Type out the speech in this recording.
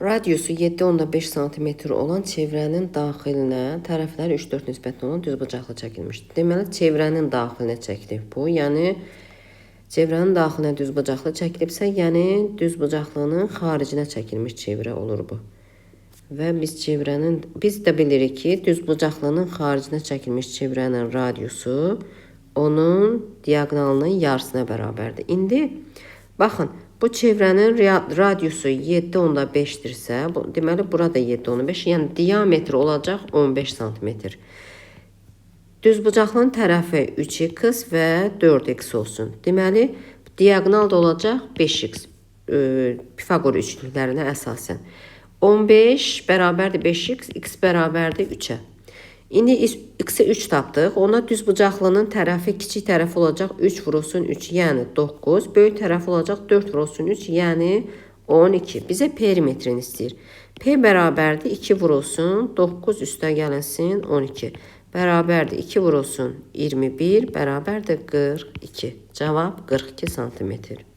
Radiusu 7,5 sm olan çevrənin daxilinə tərəfləri 3-4 nisbətində olan düzbucaqlı çəkilmişdir. Deməli, çevrənin daxilinə çəkilib bu. Yəni, çevrənin daxilinə düzbucaqlı çəkilibsə, yəni düzbucaqlının xaricinə çəkilmiş çevrə olur bu. Və biz də bilirik ki, düzbucaqlının xaricinə çəkilmiş çevrənin radiusu onun diaqonalının yarısına bərabərdir. İndi, baxın, bu çevrənin radiusu 7,5-dirsə, deməli, burada 7,5, yəni diametri olacaq 15 sm. Düzbucaqlının tərəfi 3x və 4x olsun. Deməli, diaqonal da olacaq 5x, Pifaqor üçlüklərinə əsasən. 15 bərabərdir 5x, x bərabərdir 3-ə. İndi x-i 3 tapdıq. Ona düzbucaqlının tərəfi kiçik tərəfi olacaq 3 vurulsun 3, yəni 9. Böyük tərəfi olacaq 4 vurulsun 3, yəni 12. Bizə perimetrini istəyir. P bərabərdir 2 vurulsun 9 üstə gəlinsin 12. Bərabərdir 2 vurulsun 21, bərabərdir 42. Cavab 42 sm.